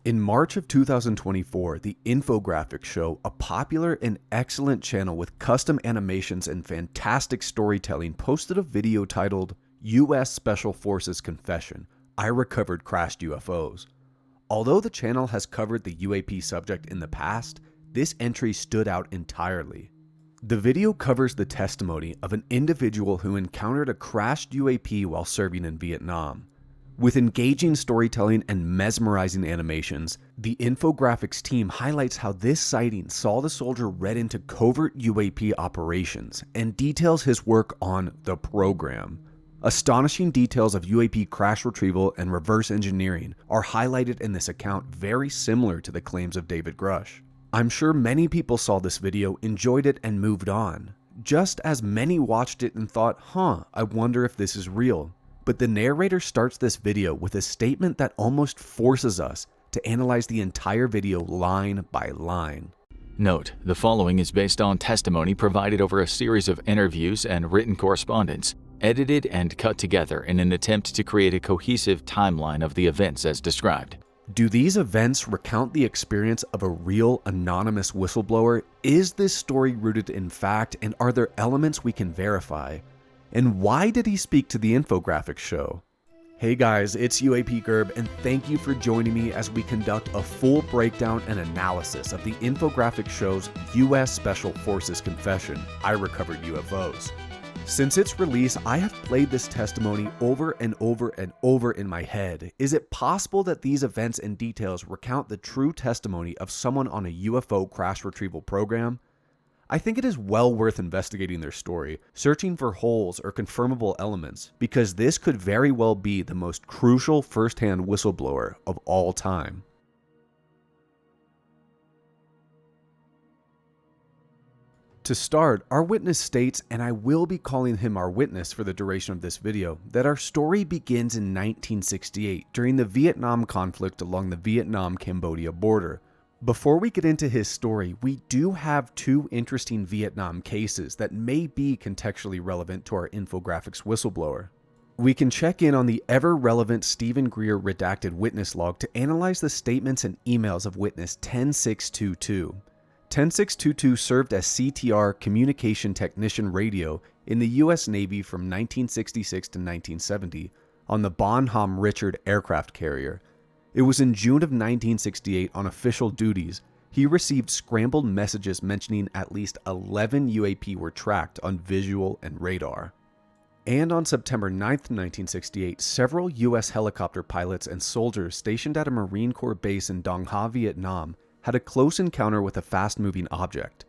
In March of 2024, the Infographics Show, a popular and excellent channel with custom animations and fantastic storytelling, posted a video titled U.S. Special Forces Confession, I Recovered Crashed UFOs. Although the channel has covered the UAP subject in the past, this entry stood out entirely. The video covers the testimony of an individual who encountered a crashed UAP while serving in Vietnam. With engaging storytelling and mesmerizing animations, the infographics team highlights how this sighting saw the soldier read into covert UAP operations and details his work on the program. Astonishing details of UAP crash retrieval and reverse engineering are highlighted in this account, very similar to the claims of David Grush. I'm sure many people saw this video, enjoyed it, and moved on, just as many watched it and thought, I wonder if this is real. But the narrator starts this video with a statement that almost forces us to analyze the entire video line by line. Note, the following is based on testimony provided over a series of interviews and written correspondence, edited and cut together in an attempt to create a cohesive timeline of the events as described. Do these events recount the experience of a real anonymous whistleblower? Is this story rooted in fact, and are there elements we can verify? And why did he speak to the Infographics Show? Hey guys, it's UAP Gerb, and thank you for joining me as we conduct a full breakdown and analysis of the Infographics Show's U.S. Special Forces Confession, I Recovered UFOs. Since its release, I have played this testimony over and over and over in my head. Is it possible that these events and details recount the true testimony of someone on a UFO crash retrieval program? I think it is well worth investigating their story, searching for holes or confirmable elements, because this could very well be the most crucial first-hand whistleblower of all time. To start, our witness states, and I will be calling him our witness for the duration of this video, that our story begins in 1968 during the Vietnam conflict along the Vietnam-Cambodia border. Before we get into his story, we do have two interesting Vietnam cases that may be contextually relevant to our infographics whistleblower. We can check in on the ever-relevant Stephen Greer redacted witness log to analyze the statements and emails of witness 10622. 10622 served as CTR Communication Technician Radio in the U.S. Navy from 1966 to 1970 on the Bonhomme Richard aircraft carrier. It was in June of 1968 on official duties, he received scrambled messages mentioning at least 11 UAP were tracked on visual and radar. And on September 9, 1968, several U.S. helicopter pilots and soldiers stationed at a Marine Corps base in Dong Ha, Vietnam, had a close encounter with a fast-moving object.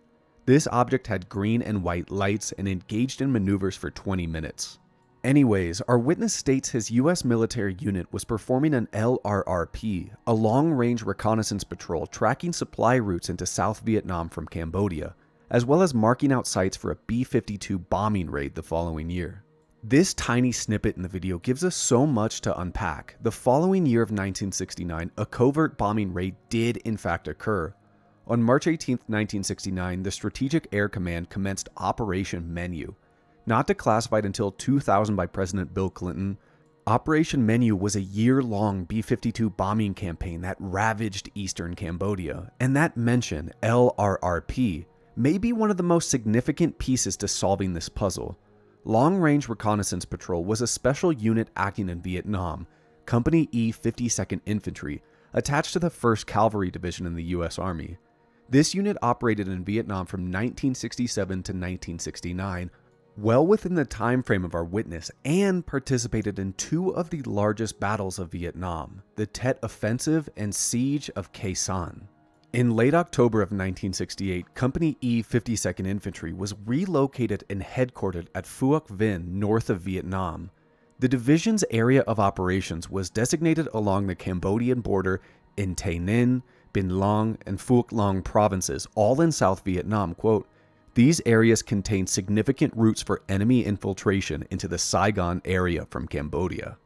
This object had green and white lights and engaged in maneuvers for 20 minutes. Anyways, our witness states his U.S. military unit was performing an LRRP, a long-range reconnaissance patrol tracking supply routes into South Vietnam from Cambodia, as well as marking out sites for a B-52 bombing raid the following year. This tiny snippet in the video gives us so much to unpack. The following year of 1969, a covert bombing raid did in fact occur. On March 18, 1969, the Strategic Air Command commenced Operation Menu. Not declassified until 2000 by President Bill Clinton, Operation Menu was a year-long B-52 bombing campaign that ravaged eastern Cambodia, and that mention, LRRP, may be one of the most significant pieces to solving this puzzle. Long Range Reconnaissance Patrol was a special unit acting in Vietnam, Company E 52nd Infantry, attached to the 1st Cavalry Division in the U.S. Army. This unit operated in Vietnam from 1967 to 1969, well within the time frame of our witness, and participated in two of the largest battles of Vietnam, the Tet Offensive and Siege of Khe Sanh. In late October of 1968, Company E 52nd Infantry was relocated and headquartered at Phuoc Vinh, north of Vietnam. The division's area of operations was designated along the Cambodian border in Tay Ninh, Binh Long, and Phuoc Long provinces, all in South Vietnam. Quote, "These areas contain significant routes for enemy infiltration into the Saigon area from Cambodia."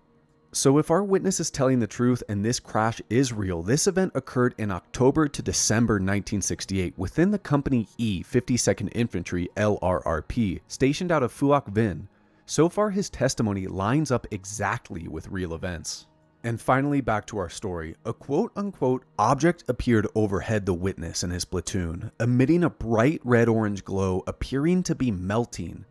So if our witness is telling the truth and this crash is real, this event occurred in October to December 1968 within the Company E 52nd Infantry LRRP, stationed out of Phuoc Vinh. So far his testimony lines up exactly with real events. And finally, back to our story. A quote-unquote object appeared overhead the witness and his platoon, emitting a bright red-orange glow appearing to be melting.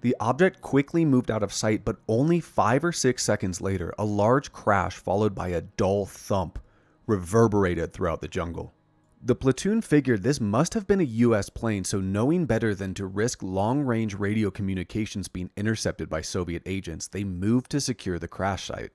The object quickly moved out of sight, but only 5 or 6 seconds later, a large crash followed by a dull thump reverberated throughout the jungle. The platoon figured this must have been a US plane, so knowing better than to risk long-range radio communications being intercepted by Soviet agents, they moved to secure the crash site.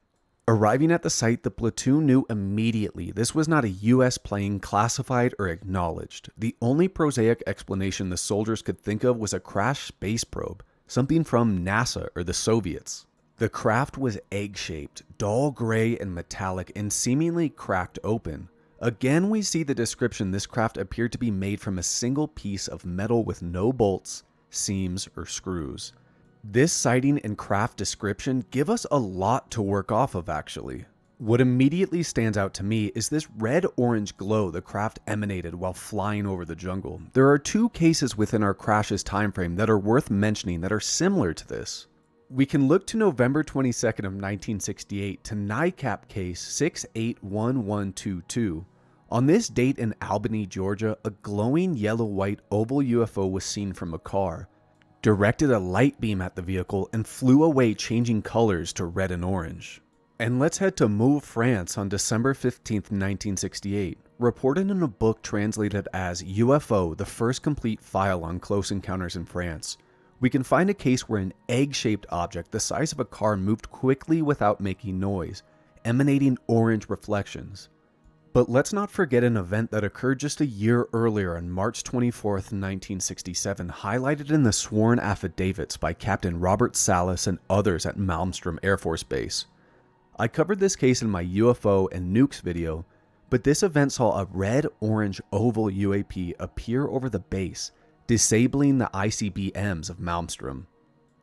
Arriving at the site, the platoon knew immediately this was not a US plane classified or acknowledged. The only prosaic explanation the soldiers could think of was a crashed space probe, something from NASA or the Soviets. The craft was egg-shaped, dull gray and metallic, and seemingly cracked open. Again, we see the description this craft appeared to be made from a single piece of metal with no bolts, seams, or screws. This sighting and craft description give us a lot to work off of actually. What immediately stands out to me is this red-orange glow the craft emanated while flying over the jungle. There are 2 cases within our crash's timeframe that are worth mentioning that are similar to this. We can look to November 22nd of 1968 to NICAP case 681122. On this date in Albany, Georgia, a glowing yellow-white oval UFO was seen from a car, directed a light beam at the vehicle, and flew away changing colors to red and orange. And let's head to Meaux, France on December 15th, 1968. Reported in a book translated as UFO, the first complete file on close encounters in France, we can find a case where an egg-shaped object the size of a car moved quickly without making noise, emanating orange reflections. But let's not forget an event that occurred just a year earlier on March 24th, 1967, highlighted in the sworn affidavits by Captain Robert Salas and others at Malmstrom Air Force Base. I covered this case in my UFO and nukes video, but this event saw a red-orange oval UAP appear over the base, disabling the ICBMs of Malmstrom.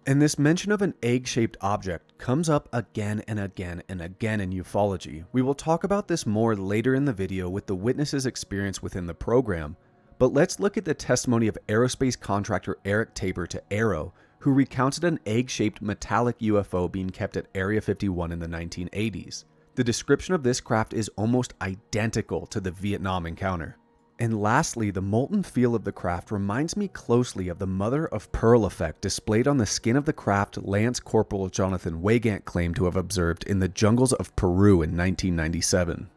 And this mention of an egg-shaped object comes up again and again and again in ufology. We will talk about this more later in the video with the witness's experience within the program, but let's look at the testimony of aerospace contractor Eric Tabor to Arrow, who recounted an egg-shaped metallic UFO being kept at Area 51 in the 1980s. The description of this craft is almost identical to the Vietnam encounter. And lastly, the molten feel of the craft reminds me closely of the mother of pearl effect displayed on the skin of the craft Lance Corporal Jonathan Wygant claimed to have observed in the jungles of Peru in 1997.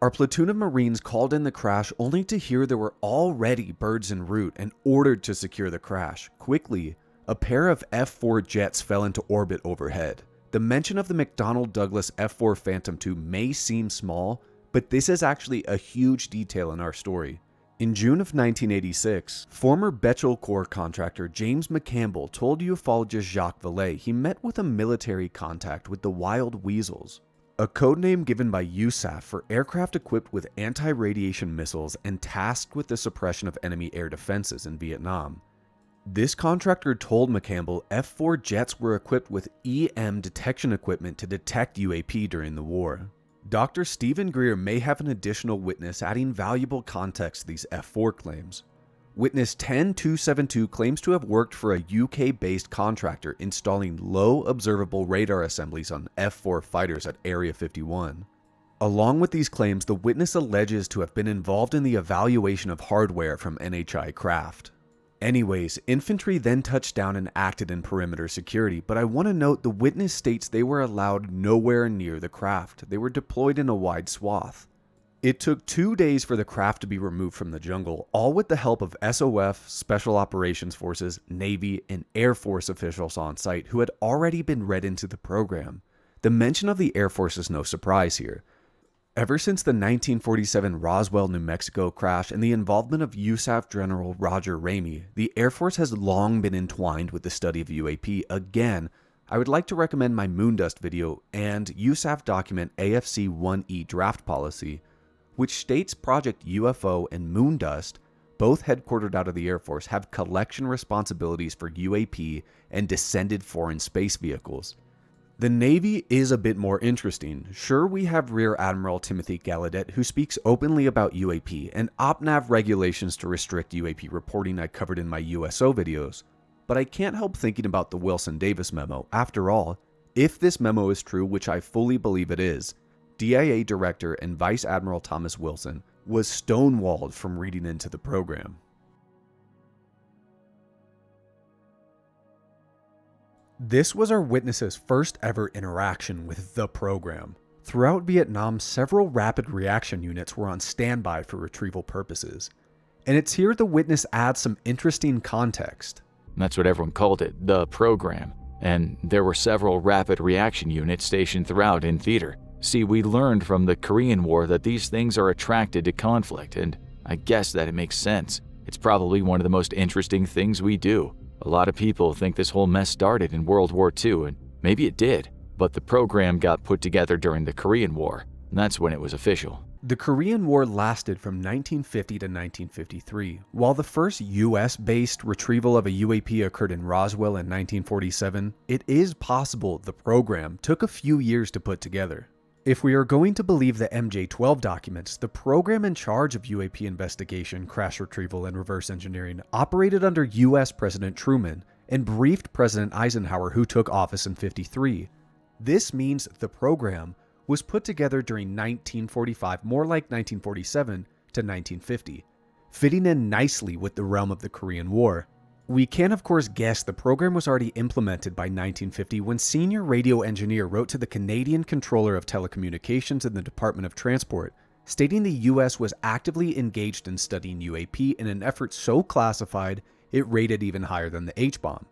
Our platoon of Marines called in the crash only to hear there were already birds en route and ordered to secure the crash. Quickly, a pair of F-4 jets fell into orbit overhead. The mention of the McDonnell Douglas F-4 Phantom II may seem small, but this is actually a huge detail in our story. In June of 1986, former Bechtel Corps contractor James McCampbell told ufologist Jacques Vallée he met with a military contact with the Wild Weasels, a codename given by USAF for aircraft equipped with anti-radiation missiles and tasked with the suppression of enemy air defenses in Vietnam. This contractor told McCampbell F-4 jets were equipped with EM detection equipment to detect UAP during the war. Dr. Stephen Greer may have an additional witness adding valuable context to these F-4 claims. Witness 10272 claims to have worked for a UK-based contractor installing low observable radar assemblies on F-4 fighters at Area 51. Along with these claims, the witness alleges to have been involved in the evaluation of hardware from NHI craft. Anyways, infantry then touched down and acted in perimeter security, but I want to note the witness states they were allowed nowhere near the craft. They were deployed in a wide swath. It took 2 days for the craft to be removed from the jungle, all with the help of SOF, Special Operations Forces, Navy, and Air Force officials on site who had already been read into the program. The mention of the Air Force is no surprise here. Ever since the 1947 Roswell, New Mexico crash and the involvement of USAF General Roger Ramey, the Air Force has long been entwined with the study of UAP. Again, I would like to recommend my Moondust video and USAF document AFC-1E draft policy, which states Project UFO and Moondust, both headquartered out of the Air Force, have collection responsibilities for UAP and descended foreign space vehicles. The Navy is a bit more interesting. Sure, we have Rear Admiral Timothy Gallaudet, who speaks openly about UAP and OPNAV regulations to restrict UAP reporting I covered in my USO videos, but I can't help thinking about the Wilson Davis memo. After all, if this memo is true, which I fully believe it is, DIA Director and Vice Admiral Thomas Wilson was stonewalled from reading into the program. This was our witness's first ever interaction with the program. Throughout Vietnam, several rapid reaction units were on standby for retrieval purposes. And it's here the witness adds some interesting context. That's what everyone called it, the program. And there were several rapid reaction units stationed throughout in theater. See, we learned from the Korean War that these things are attracted to conflict, and I guess that it makes sense. It's probably one of the most interesting things we do. A lot of people think this whole mess started in World War II, and maybe it did, but the program got put together during the Korean War, and that's when it was official. The Korean War lasted from 1950 to 1953. While the first US-based retrieval of a UAP occurred in Roswell in 1947, it is possible the program took a few years to put together. If we are going to believe the MJ-12 documents, the program in charge of UAP investigation, crash retrieval, and reverse engineering operated under US President Truman and briefed President Eisenhower, who took office in '53. This means the program was put together during 1945, more like 1947 to 1950, fitting in nicely with the realm of the Korean War. We can of course guess the program was already implemented by 1950 when senior radio engineer wrote to the Canadian Controller of Telecommunications in the Department of Transport, stating the US was actively engaged in studying UAP in an effort so classified it rated even higher than the H-bomb.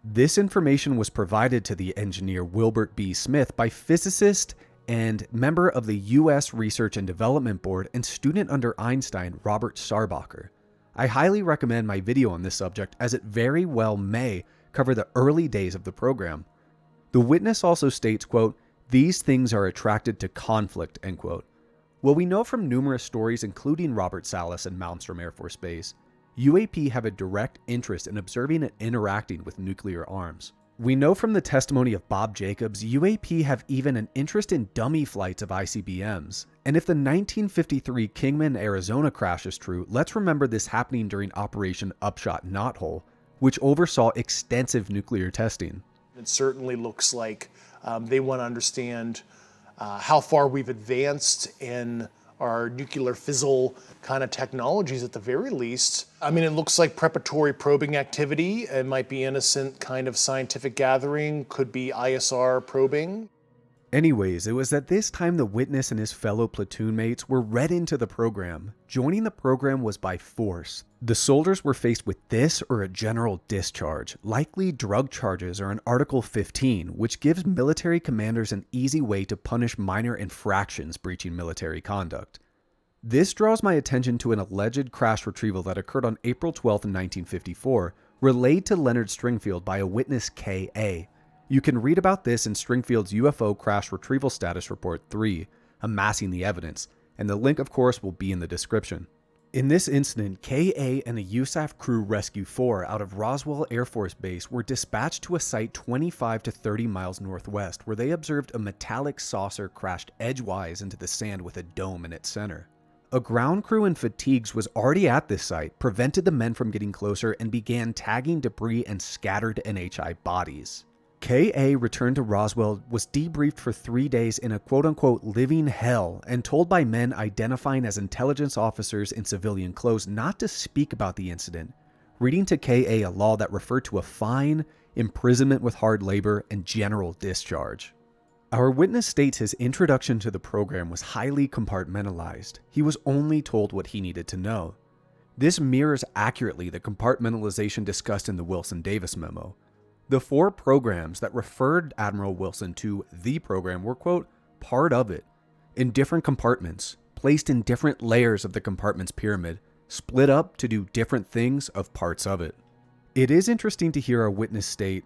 This information was provided to the engineer Wilbert B. Smith by physicist and member of the U.S. Research and Development Board and student under Einstein, Robert Sarbacher. I highly recommend my video on this subject as it very well may cover the early days of the program. The witness also states, quote, "These things are attracted to conflict," end quote. Well, we know from numerous stories, including Robert Salas and Malmstrom Air Force Base, UAP have a direct interest in observing and interacting with nuclear arms. We know from the testimony of Bob Jacobs, UAP have even an interest in dummy flights of ICBMs. And if the 1953 Kingman, Arizona crash is true, let's remember this happening during Operation Upshot Knothole, which oversaw extensive nuclear testing. It certainly looks like they want to understand how far we've advanced in our nuclear fizzle kind of technologies at the very least. I mean, it looks like preparatory probing activity. It might be innocent kind of scientific gathering, could be ISR probing. Anyways, it was at this time the witness and his fellow platoon mates were read into the program. Joining the program was by force. The soldiers were faced with this or a general discharge, likely drug charges or an Article 15, which gives military commanders an easy way to punish minor infractions breaching military conduct. This draws my attention to an alleged crash retrieval that occurred on April 12, 1954, relayed to Leonard Stringfield by a witness K.A. You can read about this in Stringfield's UFO Crash Retrieval Status Report 3, Amassing the Evidence, and the link of course will be in the description. In this incident, K.A. and a USAF Crew Rescue 4 out of Roswell Air Force Base were dispatched to a site 25 to 30 miles northwest where they observed a metallic saucer crashed edgewise into the sand with a dome in its center. A ground crew in fatigues was already at this site, prevented the men from getting closer, and began tagging debris and scattered NHI bodies. K.A. returned to Roswell, was debriefed for 3 days in a quote-unquote living hell, and told by men identifying as intelligence officers in civilian clothes not to speak about the incident, reading to K.A. a law that referred to a fine, imprisonment with hard labor, and general discharge. Our witness states his introduction to the program was highly compartmentalized. He was only told what he needed to know. This mirrors accurately the compartmentalization discussed in the Wilson-Davis memo. The 4 programs that referred Admiral Wilson to the program were, quote, part of it, in different compartments, placed in different layers of the compartment's pyramid, split up to do different things of parts of it. It is interesting to hear our witness state,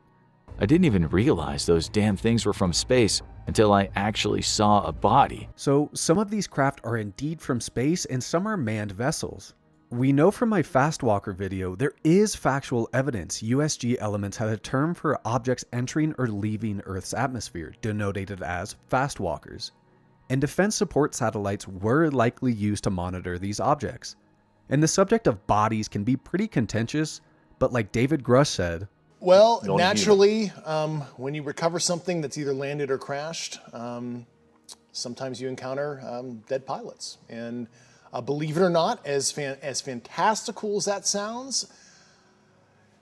"I didn't even realize those damn things were from space until I actually saw a body." So some of these craft are indeed from space and some are manned vessels. We know from my Fast Walker video, there is factual evidence USG Elements had a term for objects entering or leaving Earth's atmosphere, denoted as fast walkers. And defense support satellites were likely used to monitor these objects. And the subject of bodies can be pretty contentious, but like David Grush said, well, naturally, when you recover something that's either landed or crashed, sometimes you encounter dead pilots. And believe it or not, as fantastical as that sounds,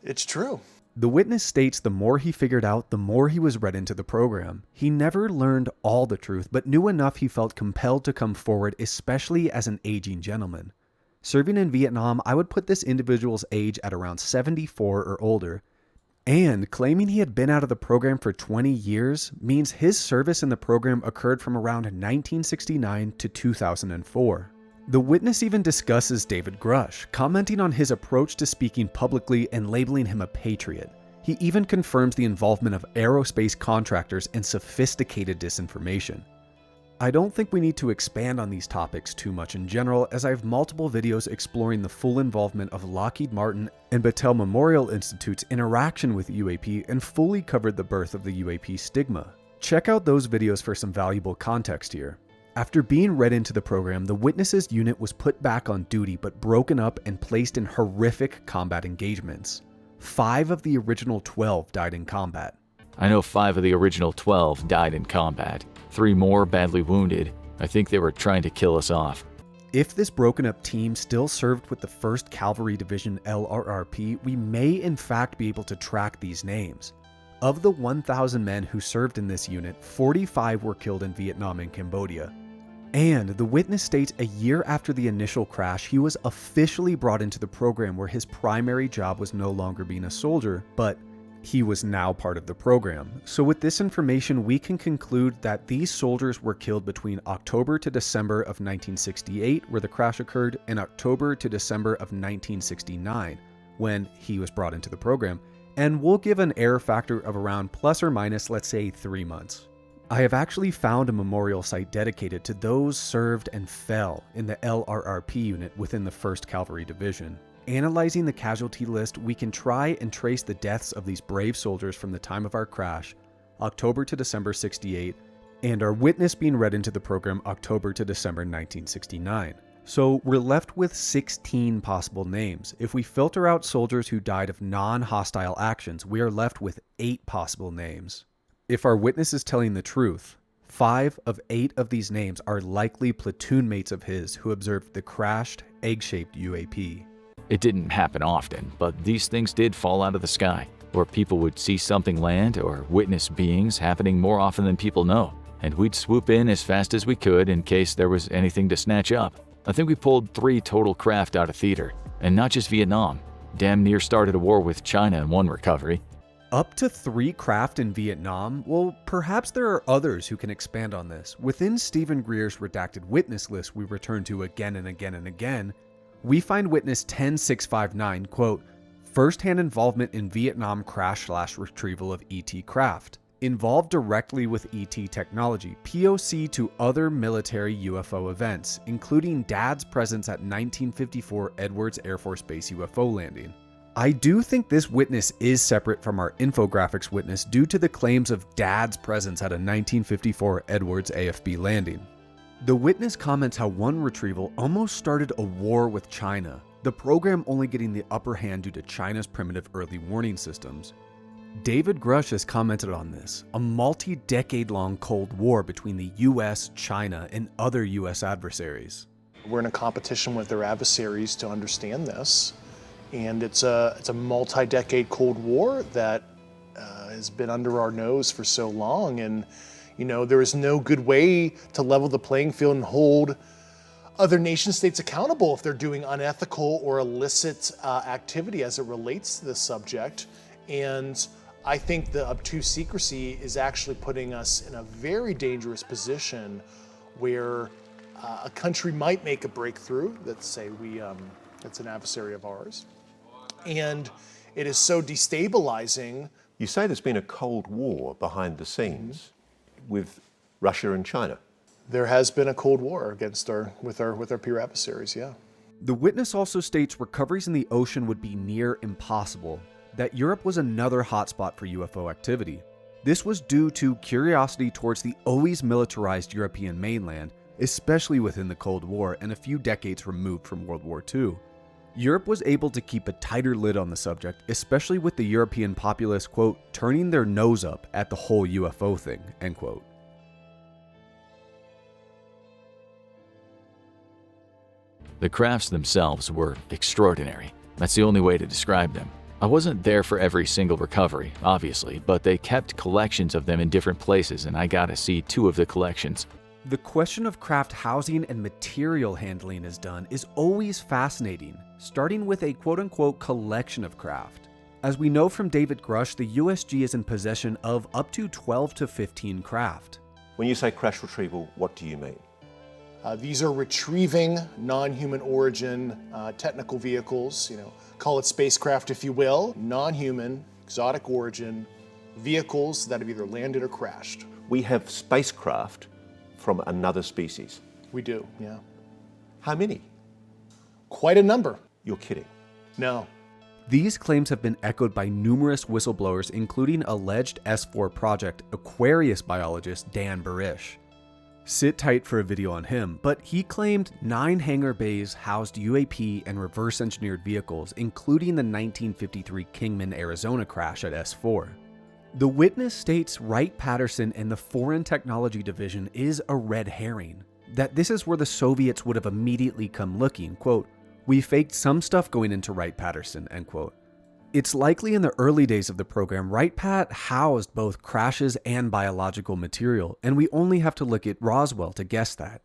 it's true. The witness states the more he figured out, the more he was read into the program. He never learned all the truth, but knew enough he felt compelled to come forward, especially as an aging gentleman. Serving in Vietnam, I would put this individual's age at around 74 or older. And claiming he had been out of the program for 20 years means his service in the program occurred from around 1969 to 2004. The witness even discusses David Grush, commenting on his approach to speaking publicly and labeling him a patriot. He even confirms the involvement of aerospace contractors in sophisticated disinformation. I don't think we need to expand on these topics too much in general, as I have multiple videos exploring the full involvement of Lockheed Martin and Battelle Memorial Institute's interaction with UAP and fully covered the birth of the UAP stigma. Check out those videos for some valuable context here. After being read into the program, the witness's unit was put back on duty but broken up and placed in horrific combat engagements. 5 of the original 12 died in combat. I know 5 of the original 12 died in combat. 3 more badly wounded. I think they were trying to kill us off. If this broken up team still served with the 1st Cavalry Division LRRP, we may in fact be able to track these names. Of the 1,000 men who served in this unit, 45 were killed in Vietnam and Cambodia. And the witness states a year after the initial crash, he was officially brought into the program where his primary job was no longer being a soldier, but he was now part of the program. So with this information, we can conclude that these soldiers were killed between October to December of 1968, where the crash occurred, and October to December of 1969, when he was brought into the program. And we'll give an error factor of around plus or minus, let's say, 3 months. I have actually found a memorial site dedicated to those served and fell in the LRRP unit within the 1st Cavalry Division. Analyzing the casualty list, we can try and trace the deaths of these brave soldiers from the time of our crash, October to December 68, and our witness being read into the program October to December 1969. So we're left with 16 possible names. If we filter out soldiers who died of non-hostile actions, we are left with 8 possible names. If our witness is telling the truth, 5 of 8 of these names are likely platoon mates of his who observed the crashed, egg-shaped UAP. It didn't happen often, but these things did fall out of the sky, or people would see something land or witness beings happening more often than people know, and we'd swoop in as fast as we could in case there was anything to snatch up. I think we pulled 3 total craft out of theater, and not just Vietnam. Damn near started a war with China in one recovery. Up to 3 craft in Vietnam? Well, perhaps there are others who can expand on this. Within Stephen Greer's redacted witness list we return to again and again and again, we find witness 10659, quote, first-hand involvement in Vietnam crash/retrieval of ET craft. Involved directly with ET technology, POC to other military UFO events, including Dad's presence at 1954 Edwards Air Force Base UFO landing. I do think this witness is separate from our infographics witness due to the claims of Dad's presence at a 1954 Edwards AFB landing. The witness comments how one retrieval almost started a war with China, the program only getting the upper hand due to China's primitive early warning systems. David Grush has commented on this, a multi-decade-long Cold War between the US, China, and other US adversaries. We're in a competition with their adversaries to understand this. And it's a multi-decade Cold War that has been under our nose for so long. And, you know, there is no good way to level the playing field and hold other nation states accountable if they're doing unethical or illicit activity as it relates to this subject. And I think the obtuse secrecy is actually putting us in a very dangerous position where a country might make a breakthrough. Let's say it's an adversary of ours. And it is so destabilizing. You say there's been a Cold War behind the scenes with Russia and China. There has been a Cold War with our peer adversaries, yeah. The witness also states recoveries in the ocean would be near impossible, that Europe was another hotspot for UFO activity. This was due to curiosity towards the always militarized European mainland, especially within the Cold War and a few decades removed from World War II. Europe was able to keep a tighter lid on the subject, especially with the European populace, quote, turning their nose up at the whole UFO thing, end quote. The crafts themselves were extraordinary. That's the only way to describe them. I wasn't there for every single recovery, obviously, but they kept collections of them in different places, and I got to see 2 of the collections. The question of craft housing and material handling is done is always fascinating, starting with a quote-unquote collection of craft. As we know from David Grush, the USG is in possession of up to 12 to 15 craft. When you say crash retrieval, what do you mean? These are retrieving non-human origin technical vehicles, call it spacecraft if you will, non-human, exotic origin vehicles that have either landed or crashed. We have spacecraft from another species. We do, yeah. How many? Quite a number. You're kidding. No. These claims have been echoed by numerous whistleblowers, including alleged S4 Project Aquarius biologist Dan Barish. Sit tight for a video on him, but he claimed 9 hangar bays housed UAP and reverse-engineered vehicles, including the 1953 Kingman, Arizona crash at S4. The witness states Wright-Patterson and the Foreign Technology Division is a red herring, that this is where the Soviets would have immediately come looking, quote, "We faked some stuff going into Wright-Patterson," end quote. It's likely in the early days of the program, Wright-Pat housed both crashes and biological material, and we only have to look at Roswell to guess that.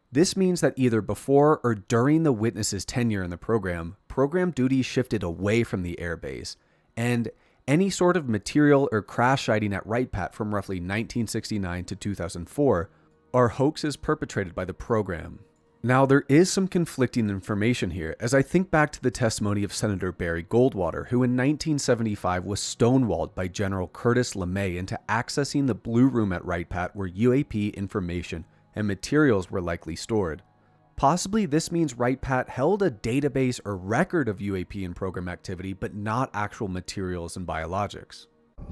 This means that either before or during the witness's tenure in the program duties shifted away from the airbase, and any sort of material or crash sighting at Wright-Pat from roughly 1969 to 2004 are hoaxes perpetrated by the program. Now, there is some conflicting information here, as I think back to the testimony of Senator Barry Goldwater, who in 1975 was stonewalled by General Curtis LeMay into accessing the Blue Room at Wright-Pat where UAP information and materials were likely stored. Possibly this means Wright-Pat held a database or record of UAP and program activity, but not actual materials and biologics.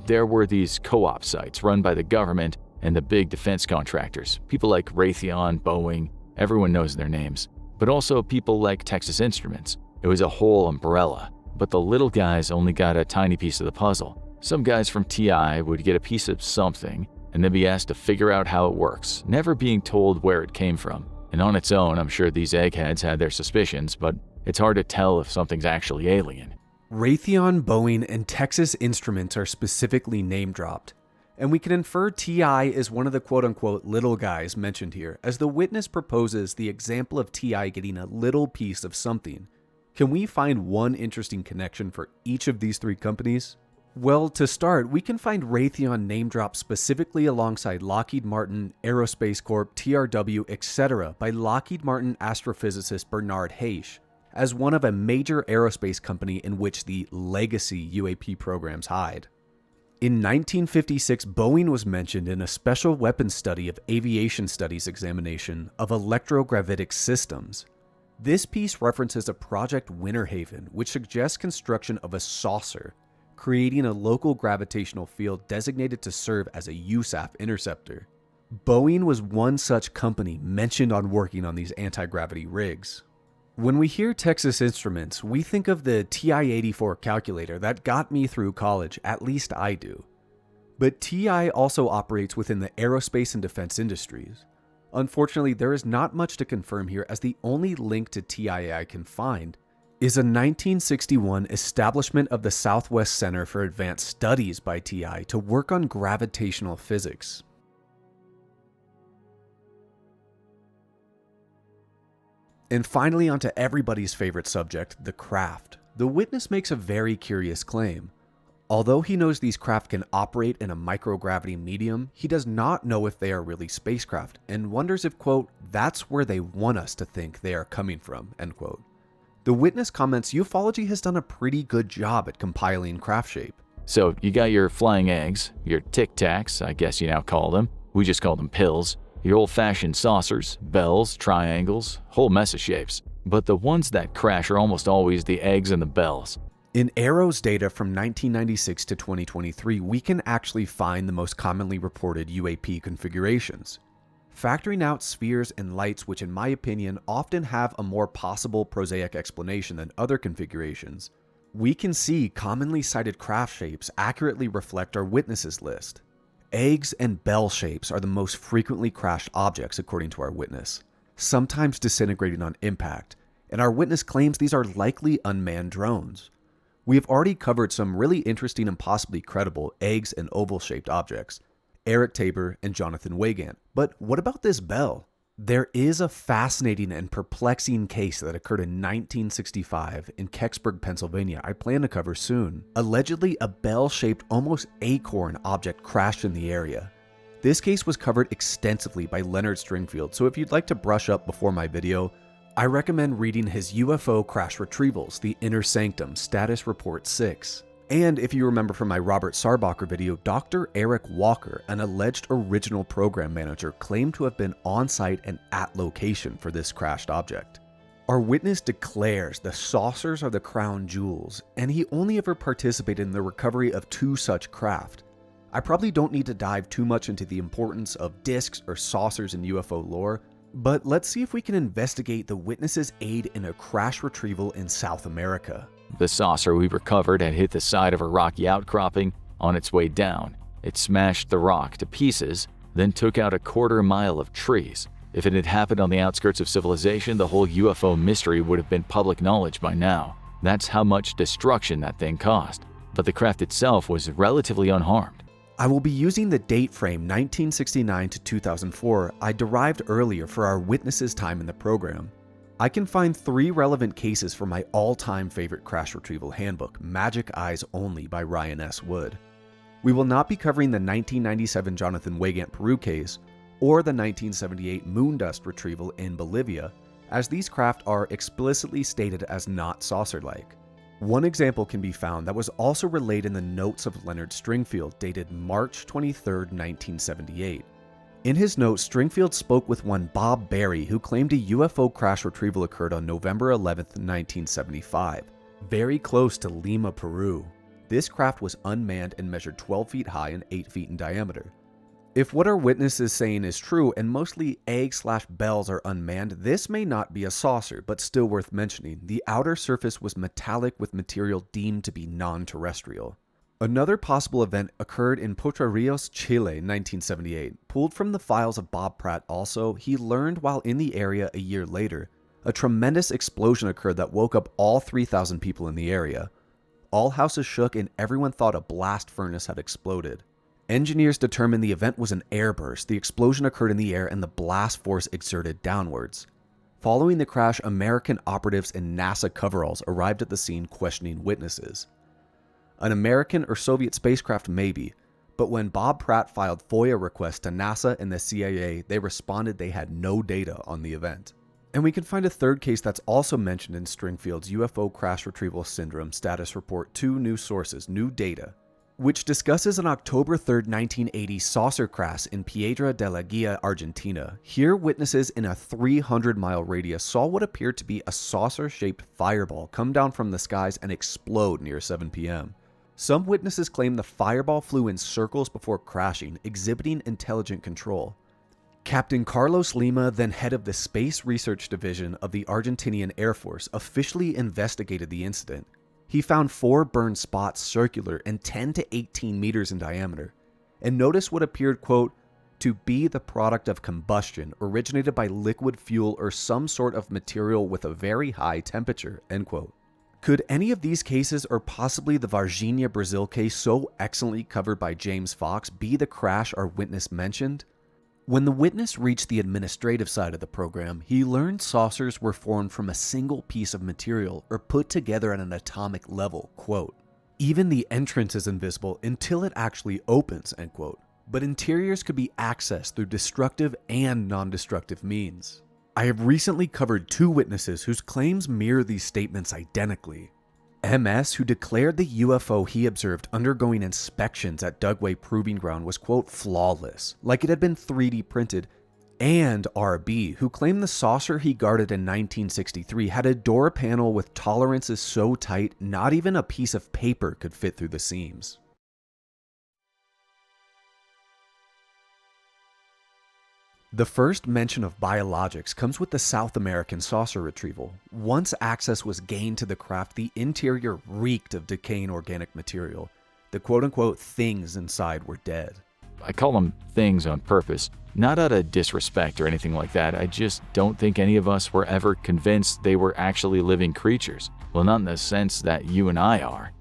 There were these co-op sites run by the government and the big defense contractors, people like Raytheon, Boeing, everyone knows their names, but also people like Texas Instruments. It was a whole umbrella, but the little guys only got a tiny piece of the puzzle. Some guys from TI would get a piece of something and then be asked to figure out how it works, never being told where it came from. And on its own, I'm sure these eggheads had their suspicions, but it's hard to tell if something's actually alien. Raytheon, Boeing, and Texas Instruments are specifically name-dropped, and we can infer TI is one of the quote-unquote little guys mentioned here, as the witness proposes the example of TI getting a little piece of something. Can we find one interesting connection for each of these 3 companies? Well, to start, we can find Raytheon name-dropped specifically alongside Lockheed Martin, Aerospace Corp, TRW, etc. by Lockheed Martin astrophysicist Bernard Haish, as one of a major aerospace company in which the legacy UAP programs hide. In 1956, Boeing was mentioned in a special weapons study of aviation studies examination of electrogravitic systems. This piece references a Project Winter Haven, which suggests construction of a saucer, creating a local gravitational field designated to serve as a USAF interceptor. Boeing was one such company mentioned on working on these anti-gravity rigs. When we hear Texas Instruments, we think of the TI-84 calculator that got me through college, at least I do. But TI also operates within the aerospace and defense industries. Unfortunately, there is not much to confirm here, as the only link to TI I can find is a 1961 establishment of the Southwest Center for Advanced Studies by TI to work on gravitational physics. And finally, onto everybody's favorite subject, the craft. The witness makes a very curious claim. Although he knows these craft can operate in a microgravity medium, he does not know if they are really spacecraft, and wonders if, quote, that's where they want us to think they are coming from, end quote. The witness comments ufology has done a pretty good job at compiling craft shape. So you got your flying eggs, your Tic Tacs, I guess you now call them. We just call them pills. Your old-fashioned saucers, bells, triangles, whole mess of shapes. But the ones that crash are almost always the eggs and the bells. In AARO's data from 1996 to 2023, we can actually find the most commonly reported UAP configurations. Factoring out spheres and lights, which in my opinion often have a more possible prosaic explanation than other configurations, we can see commonly cited craft shapes accurately reflect our witnesses list. Eggs and bell shapes are the most frequently crashed objects according to our witness, sometimes disintegrating on impact, and our witness claims these are likely unmanned drones. We have already covered some really interesting and possibly credible eggs and oval-shaped objects, Eric Tabor and Jonathan Weygandt, but what about this bell? There is a fascinating and perplexing case that occurred in 1965 in Kecksburg, Pennsylvania I plan to cover soon. Allegedly, a bell-shaped, almost acorn object crashed in the area. This case was covered extensively by Leonard Stringfield, so if you'd like to brush up before my video, I recommend reading his UFO Crash Retrievals, The Inner Sanctum, Status Report 6. And if you remember from my Robert Sarbacher video, Dr. Eric Walker, an alleged original program manager, claimed to have been on site and at location for this crashed object. Our witness declares the saucers are the crown jewels, and he only ever participated in the recovery of 2 such craft. I probably don't need to dive too much into the importance of discs or saucers in UFO lore, but let's see if we can investigate the witness's aid in a crash retrieval in South America. The saucer we recovered had hit the side of a rocky outcropping on its way down. It smashed the rock to pieces, then took out a quarter-mile of trees. If it had happened on the outskirts of civilization, the whole UFO mystery would have been public knowledge by now. That's how much destruction that thing caused. But the craft itself was relatively unharmed. I will be using the date frame 1969 to 2004 I derived earlier for our witness's time in the program. I can find 3 relevant cases for my all-time favorite crash retrieval handbook, Magic Eyes Only by Ryan S. Wood. We will not be covering the 1997 Jonathan Weygandt Peru case or the 1978 Moondust retrieval in Bolivia, as these craft are explicitly stated as not saucer-like. One example can be found that was also relayed in the notes of Leonard Stringfield, dated March 23, 1978. In his notes, Stringfield spoke with one Bob Berry, who claimed a UFO crash retrieval occurred on November 11, 1975, very close to Lima, Peru. This craft was unmanned and measured 12 feet high and 8 feet in diameter. If what our witness is saying is true and mostly egg/bells are unmanned, this may not be a saucer, but still worth mentioning. The outer surface was metallic with material deemed to be non-terrestrial. Another possible event occurred in Potrerillos, Chile, 1978. Pulled from the files of Bob Pratt also, he learned while in the area a year later, a tremendous explosion occurred that woke up all 3,000 people in the area. All houses shook and everyone thought a blast furnace had exploded. Engineers determined the event was an airburst. The explosion occurred in the air and the blast force exerted downwards. Following the crash, American operatives in NASA coveralls arrived at the scene questioning witnesses. An American or Soviet spacecraft maybe, but when Bob Pratt filed FOIA requests to NASA and the CIA, they responded they had no data on the event. And we can find a third case that's also mentioned in Stringfield's UFO Crash Retrieval Syndrome Status Report 2 New Sources, New Data, which discusses an October 3, 1980 saucer crash in Piedra de la Guia, Argentina. Here, witnesses in a 300-mile radius saw what appeared to be a saucer-shaped fireball come down from the skies and explode near 7 p.m. Some witnesses claim the fireball flew in circles before crashing, exhibiting intelligent control. Captain Carlos Lima, then head of the Space Research Division of the Argentinian Air Force, officially investigated the incident. He found 4 burned spots circular and 10 to 18 meters in diameter, and noticed what appeared, quote, to be the product of combustion originated by liquid fuel or some sort of material with a very high temperature, end quote. Could any of these cases, or possibly the Varginha, Brazil case so excellently covered by James Fox, be the crash our witness mentioned? When the witness reached the administrative side of the program, he learned saucers were formed from a single piece of material or put together at an atomic level, quote. Even the entrance is invisible until it actually opens, end quote. But interiors could be accessed through destructive and non-destructive means. I have recently covered 2 witnesses whose claims mirror these statements identically. MS, who declared the UFO he observed undergoing inspections at Dugway Proving Ground was, quote, flawless, like it had been 3D printed, and RB, who claimed the saucer he guarded in 1963 had a door panel with tolerances so tight not even a piece of paper could fit through the seams. The first mention of Biologics comes with the South American saucer retrieval. Once access was gained to the craft, the interior reeked of decaying organic material. The quote-unquote things inside were dead. I call them things on purpose, not out of disrespect or anything like that. I just don't think any of us were ever convinced they were actually living creatures. Well, not in the sense that you and I are.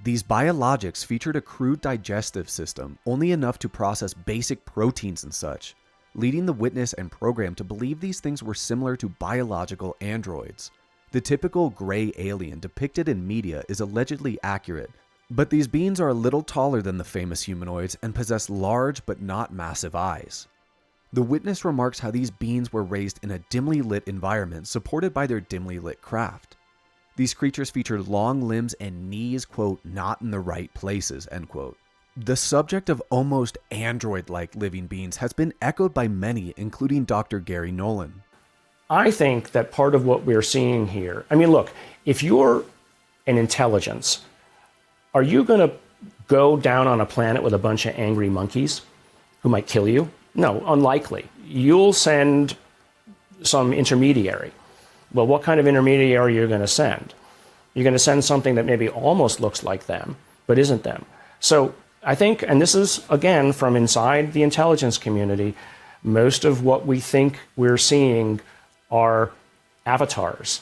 These biologics featured a crude digestive system, only enough to process basic proteins and such, leading the witness and program to believe these things were similar to biological androids. The typical gray alien depicted in media is allegedly accurate, but these beings are a little taller than the famous humanoids and possess large but not massive eyes. The witness remarks how these beings were raised in a dimly lit environment supported by their dimly lit craft. These creatures feature long limbs and knees, quote, not in the right places, end quote. The subject of almost android-like living beings has been echoed by many, including Dr. Gary Nolan. I think that part of what we're seeing here, I mean, look, if you're an intelligence, are you going to go down on a planet with a bunch of angry monkeys who might kill you? No, unlikely. You'll send some intermediary. Well, what kind of intermediary are you going to send? You're going to send something that maybe almost looks like them, but isn't them. So I think, and this is, again, from inside the intelligence community, most of what we think we're seeing are avatars,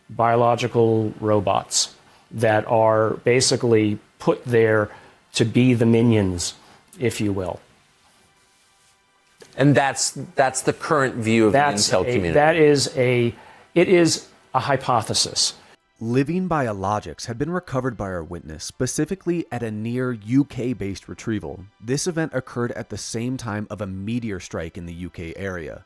biological robots that are basically put there to be the minions, if you will. And that's the current view of the intel community. It is a hypothesis. Living biologics had been recovered by our witness, specifically at a near UK-based retrieval. This event occurred at the same time of a meteor strike in the UK area.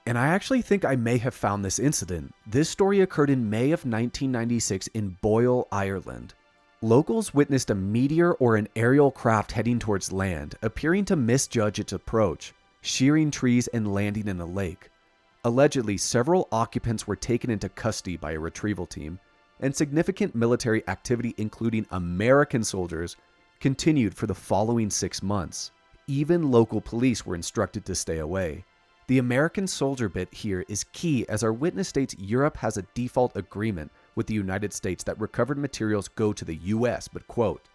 And I actually think I may have found this incident. This story occurred in May of 1996 in Boyle, Ireland. Locals witnessed a meteor or an aerial craft heading towards land, appearing to misjudge its approach, shearing trees and landing in a lake. Allegedly, several occupants were taken into custody by a retrieval team, and significant military activity, including American soldiers, continued for the following 6 months. Even local police were instructed to stay away. The American soldier bit here is key, as our witness states Europe has a default agreement with the United States that recovered materials go to the US, but quote,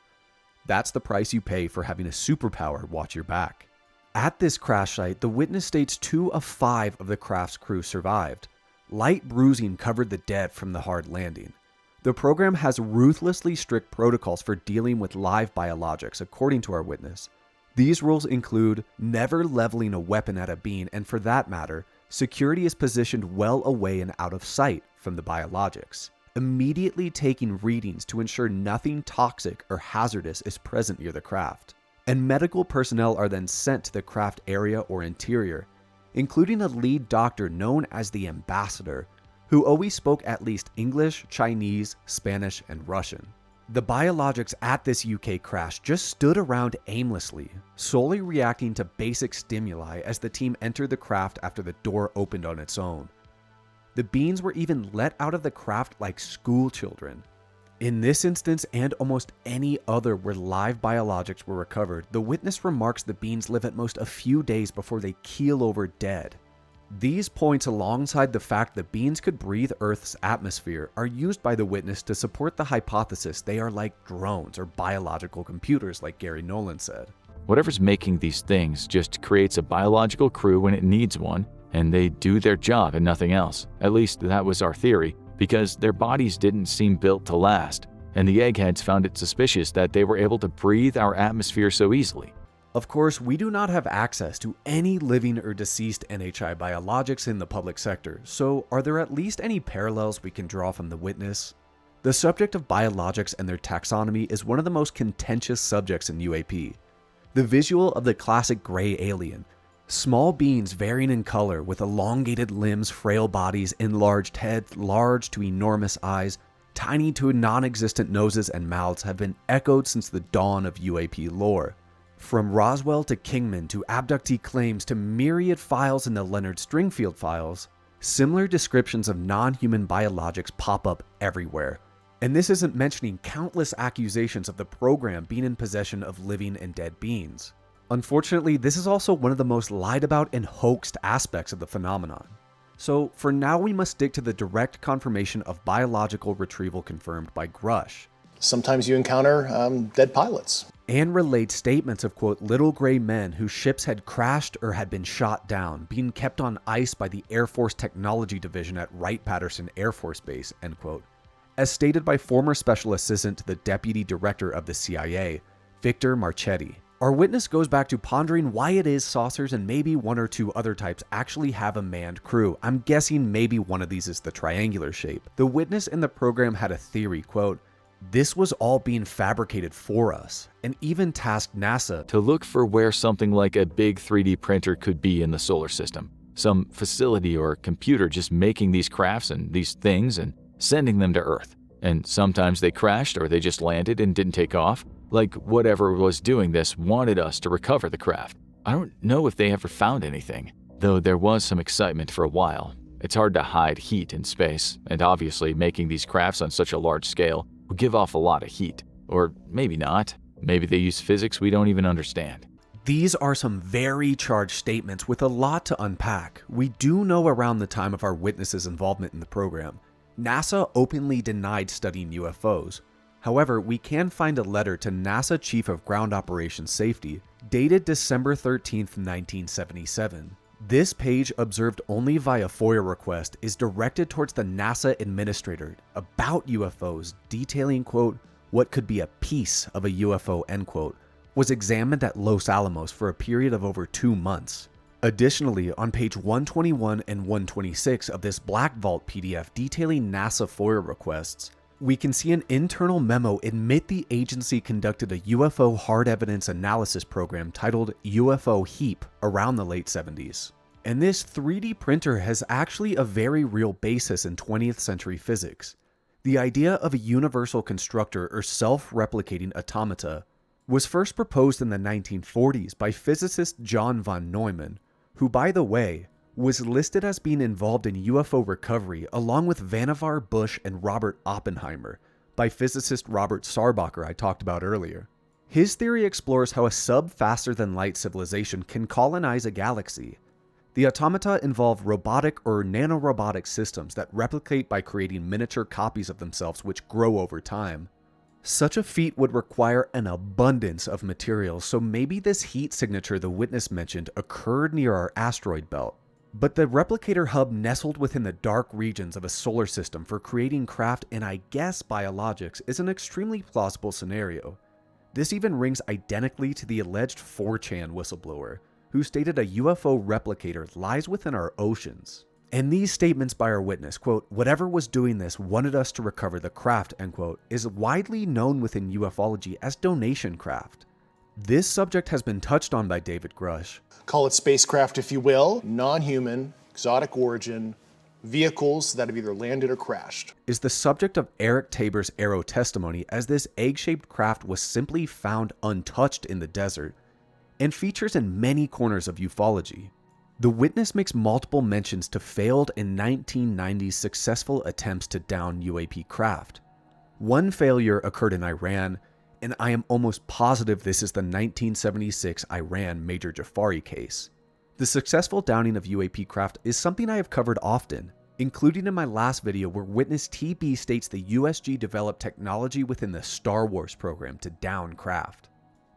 "That's the price you pay for having a superpower watch your back." At this crash site, the witness states 2 of 5 of the craft's crew survived. Light bruising covered the dead from the hard landing. The program has ruthlessly strict protocols for dealing with live biologics, according to our witness. These rules include never leveling a weapon at a being, and for that matter, security is positioned well away and out of sight from the biologics. Immediately taking readings to ensure nothing toxic or hazardous is present near the craft. And medical personnel are then sent to the craft area or interior, including a lead doctor known as the ambassador, who always spoke at least English, Chinese, Spanish, and Russian. The biologics at this UK crash just stood around aimlessly, solely reacting to basic stimuli as the team entered the craft after the door opened on its own. The beings were even let out of the craft like school children. In this instance, and almost any other where live biologics were recovered, the witness remarks the beings live at most a few days before they keel over dead. These points, alongside the fact that beings could breathe Earth's atmosphere, are used by the witness to support the hypothesis they are like drones or biological computers, like Gary Nolan said. Whatever's making these things just creates a biological crew when it needs one, and they do their job and nothing else. At least that was our theory, because their bodies didn't seem built to last, and the eggheads found it suspicious that they were able to breathe our atmosphere so easily. Of course, we do not have access to any living or deceased NHI biologics in the public sector, so are there at least any parallels we can draw from the witness? The subject of biologics and their taxonomy is one of the most contentious subjects in UAP. The visual of the classic gray alien, small beings varying in color with elongated limbs, frail bodies, enlarged heads, large to enormous eyes, tiny to non-existent noses and mouths, have been echoed since the dawn of UAP lore. From Roswell to Kingman to abductee claims to myriad files in the Leonard Stringfield files, similar descriptions of non-human biologics pop up everywhere. And this isn't mentioning countless accusations of the program being in possession of living and dead beings. Unfortunately, this is also one of the most lied about and hoaxed aspects of the phenomenon. So for now, we must stick to the direct confirmation of biological retrieval confirmed by Grush. sometimes you encounter dead pilots. And relayed statements of, quote, little gray men whose ships had crashed or had been shot down, being kept on ice by the Air Force Technology Division at Wright-Patterson Air Force Base, end quote. As stated by former Special Assistant to the Deputy Director of the CIA, Victor Marchetti. Our witness goes back to pondering why it is saucers and maybe one or two other types actually have a manned crew. I'm guessing maybe one of these is the triangular shape. The witness in the program had a theory, quote, this was all being fabricated for us, and even tasked NASA to look for where something like a big 3D printer could be in the solar system. Some facility or computer just making these crafts and these things and sending them to Earth. And sometimes they crashed or they just landed and didn't take off. Like whatever was doing this wanted us to recover the craft. I don't know if they ever found anything, though there was some excitement for a while. It's hard to hide heat in space, and obviously making these crafts on such a large scale will give off a lot of heat. Or maybe not. Maybe they use physics we don't even understand. These are some very charged statements with a lot to unpack. We do know around the time of our witness's involvement in the program, NASA openly denied studying UFOs. However, we can find a letter to NASA Chief of Ground Operations Safety dated December 13th, 1977. This page, observed only via FOIA request, is directed towards the NASA administrator about UFOs, detailing, quote, what could be a piece of a UFO, end quote, was examined at Los Alamos for a period of over 2 months. Additionally, on page 121 and 126 of this Black Vault PDF detailing NASA FOIA requests, we can see an internal memo admit the agency conducted a UFO hard evidence analysis program titled UFO HEAP around the late 70s. And this 3D printer has actually a very real basis in 20th century physics. The idea of a universal constructor or self-replicating automata was first proposed in the 1940s by physicist John von Neumann, who, by the way, was listed as being involved in UFO recovery along with Vannevar Bush and Robert Oppenheimer by physicist Robert Sarbacher I talked about earlier. His theory explores how a sub-faster-than-light civilization can colonize a galaxy. The automata involve robotic or nanorobotic systems that replicate by creating miniature copies of themselves which grow over time. Such a feat would require an abundance of materials, so maybe this heat signature the witness mentioned occurred near our asteroid belt. But the replicator hub nestled within the dark regions of a solar system for creating craft and I guess biologics is an extremely plausible scenario. This even rings identically to the alleged 4chan whistleblower, who stated a UFO replicator lies within our oceans. And these statements by our witness, quote, whatever was doing this wanted us to recover the craft, end quote, is widely known within ufology as donation craft. This subject has been touched on by David Grush. Call it spacecraft if you will, non-human, exotic origin, vehicles that have either landed or crashed. Is the subject of Eric Tabor's Arrow testimony, as this egg-shaped craft was simply found untouched in the desert and features in many corners of ufology. The witness makes multiple mentions to failed in 1990s successful attempts to down UAP craft. One failure occurred in Iran, and I am almost positive this is the 1976 Iran Major Jafari case. The successful downing of UAP craft is something I have covered often, including in my last video where witness TB states the USG developed technology within the Star Wars program to down craft.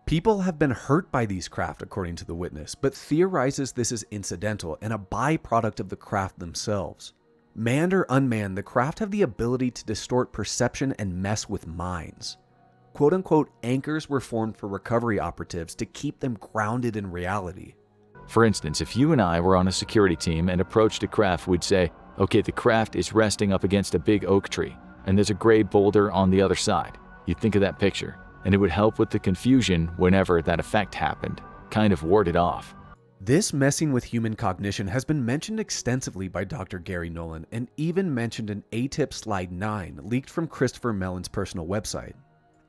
People have been hurt by these craft, according to the witness, but theorizes this is incidental and a byproduct of the craft themselves. Manned or unmanned, the craft have the ability to distort perception and mess with minds. Quote-unquote anchors were formed for recovery operatives to keep them grounded in reality. For instance, if you and I were on a security team and approached a craft, we'd say, okay, the craft is resting up against a big oak tree, and there's a gray boulder on the other side. You'd think of that picture, and it would help with the confusion whenever that effect happened, kind of ward it off. This messing with human cognition has been mentioned extensively by Dr. Gary Nolan, and even mentioned in ATIP Slide 9 leaked from Christopher Mellon's personal website.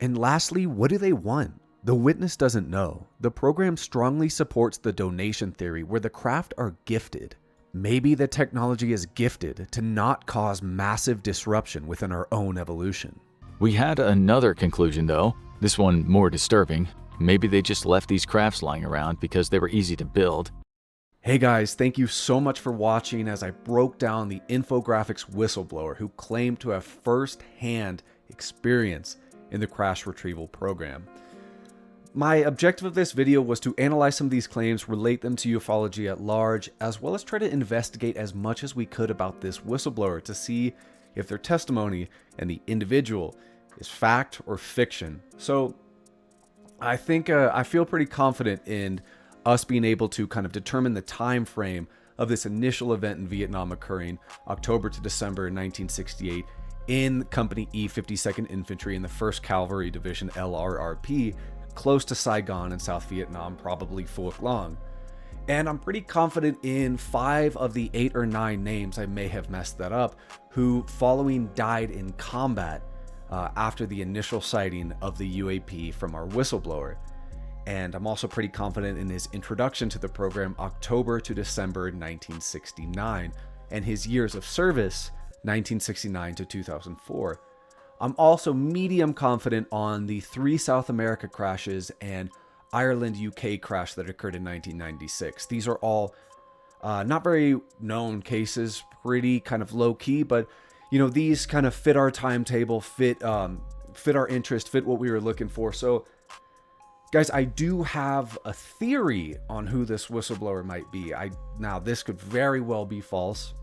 And lastly, what do they want? The witness doesn't know. The program strongly supports the donation theory where the craft are gifted. Maybe the technology is gifted to not cause massive disruption within our own evolution. We had another conclusion though, this one more disturbing. Maybe they just left these crafts lying around because they were easy to build. Hey guys, thank you so much for watching as I broke down the infographics whistleblower who claimed to have first-hand experience in the crash retrieval program. My objective of this video was to analyze some of these claims, relate them to ufology at large, as well as try to investigate as much as we could about this whistleblower to see if their testimony and the individual is fact or fiction. So I think I feel pretty confident in us being able to kind of determine the time frame of this initial event in Vietnam occurring October to December 1968 in Company E 52nd Infantry in the 1st Cavalry Division LRRP, close to Saigon in South Vietnam, probably Phuoc Long. And I'm pretty confident in 5 of the 8 or 9 names, I may have messed that up, who following died in combat after the initial sighting of the UAP from our whistleblower. And I'm also pretty confident in his introduction to the program, October to December 1969, and his years of service, 1969 to 2004. I'm also medium confident on the 3 South America crashes and Ireland UK crash that occurred in 1996. These are all not very known cases, pretty kind of low key, but you know, these kind of fit our timetable, fit our interest, fit what we were looking for. So guys, I do have a theory on who this whistleblower might be. Now this could very well be false.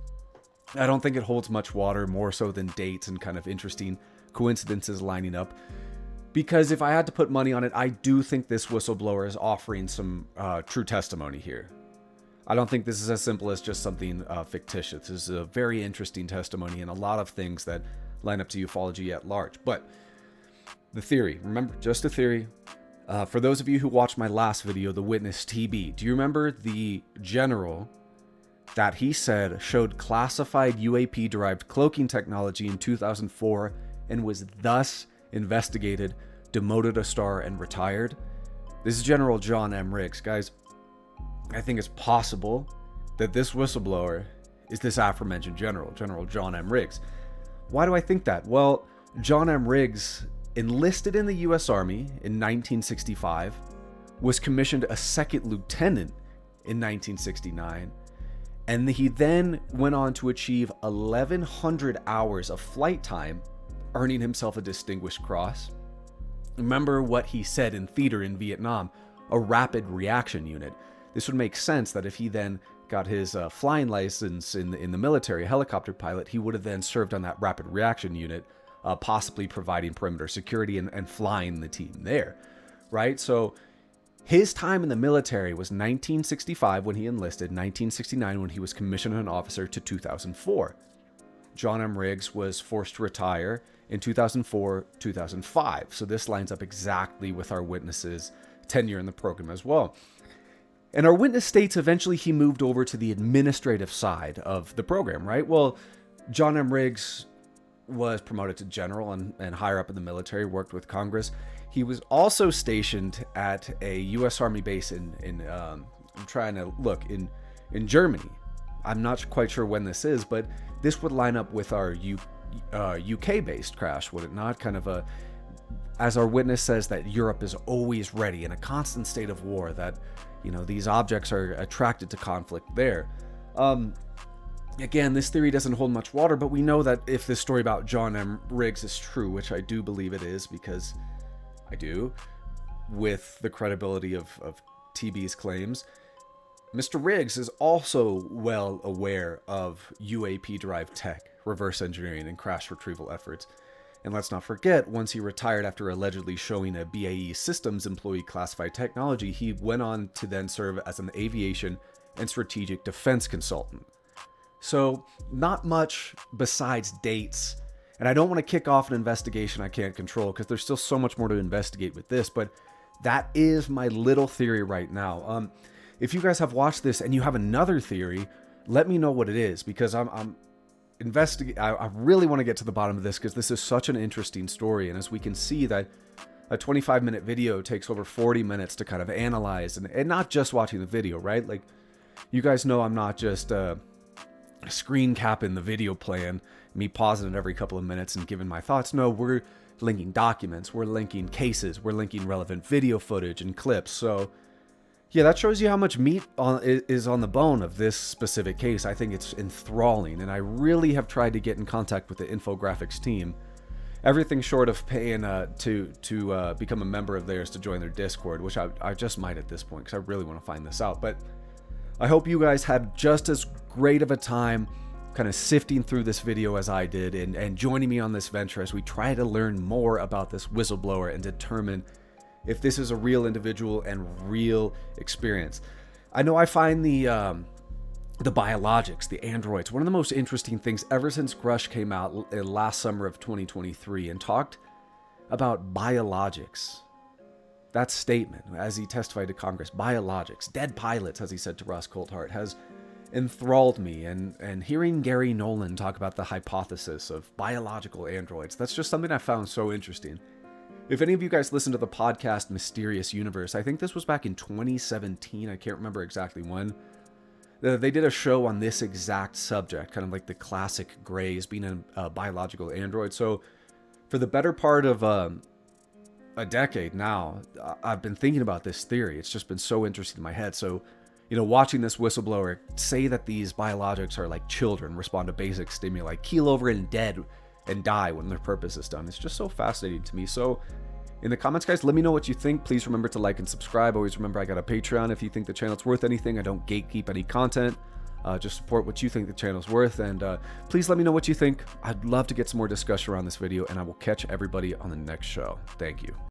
I don't think it holds much water, more so than dates and kind of interesting coincidences lining up. Because if I had to put money on it, I do think this whistleblower is offering some true testimony here. I don't think this is as simple as just something fictitious. This is a very interesting testimony and a lot of things that line up to ufology at large. But the theory, remember, just a theory. For those of you who watched my last video, The Witness TB, do you remember the general that he said showed classified UAP-derived cloaking technology in 2004 and was thus investigated, demoted a star, and retired? This is General John M. Riggs. Guys, I think it's possible that this whistleblower is this aforementioned general, General John M. Riggs. Why do I think that? Well, John M. Riggs enlisted in the U.S. Army in 1965, was commissioned a second lieutenant in 1969, and he then went on to achieve 1,100 hours of flight time, earning himself a Distinguished Cross. Remember what he said in theater in Vietnam, a rapid reaction unit. This would make sense that if he then got his flying license in the military, helicopter pilot, he would have then served on that rapid reaction unit, possibly providing perimeter security and flying the team there, right? So his time in the military was 1965 when he enlisted, 1969 when he was commissioned an officer, to 2004. John M. Riggs was forced to retire in 2004, 2005. So this lines up exactly with our witness's tenure in the program as well. And our witness states eventually he moved over to the administrative side of the program, right? Well, John M. Riggs was promoted to general and higher up in the military, worked with Congress. He was also stationed at a U.S. Army base in I'm trying to look, in Germany. I'm not quite sure when this is, but this would line up with our UK-based crash, would it not? Kind of as our witness says, that Europe is always ready in a constant state of war, that, you know, these objects are attracted to conflict there. Again, this theory doesn't hold much water, but we know that if this story about John M. Riggs is true, which I do believe it is, because I do, with the credibility of TB's claims, Mr. Riggs is also well aware of UAP-derived tech, reverse engineering, and crash retrieval efforts. And let's not forget, once he retired after allegedly showing a BAE Systems employee classified technology, he went on to then serve as an aviation and strategic defense consultant. So not much besides dates. And I don't want to kick off an investigation I can't control, because there's still so much more to investigate with this, but that is my little theory right now. If you guys have watched this and you have another theory, let me know what it is, because I'm investigating. I really want to get to the bottom of this, because this is such an interesting story. And as we can see, that a 25-minute video takes over 40 minutes to kind of analyze, and not just watching the video, right? Like, you guys know I'm not just screen capping the video plan, me pausing it every couple of minutes and giving my thoughts. No, we're linking documents, we're linking cases, we're linking relevant video footage and clips. So yeah, that shows you how much meat is on the bone of this specific case. I think it's enthralling, and I really have tried to get in contact with the infographics team everything short of paying to become a member of theirs to join their Discord, which I just might at this point because I really want to find this out. But I hope you guys had just as great of a time kind of sifting through this video as I did, and joining me on this venture as we try to learn more about this whistleblower and determine if this is a real individual and real experience. I know I find the biologics, the androids, one of the most interesting things ever since Crash came out last summer of 2023 and talked about biologics. That statement, as he testified to Congress, biologics, dead pilots, as he said to Ross Coulthart, has enthralled me. And hearing Gary Nolan talk about the hypothesis of biological androids, that's just something I found so interesting. If any of you guys listen to the podcast Mysterious Universe, I think this was back in 2017, I can't remember exactly when, they did a show on this exact subject, kind of like the classic Greys being a biological android. So for the better part of a decade now, I've been thinking about this theory. It's just been so interesting in my head. So, you know, watching this whistleblower say that these biologics are like children, respond to basic stimuli, keel over and dead and die when their purpose is done. It's just so fascinating to me. So in the comments, guys, let me know what you think. Please remember to like and subscribe. Always remember I got a Patreon if you think the channel's worth anything. I don't gatekeep any content. Just support what you think the channel's worth. And please let me know what you think. I'd love to get some more discussion around this video, and I will catch everybody on the next show. Thank you.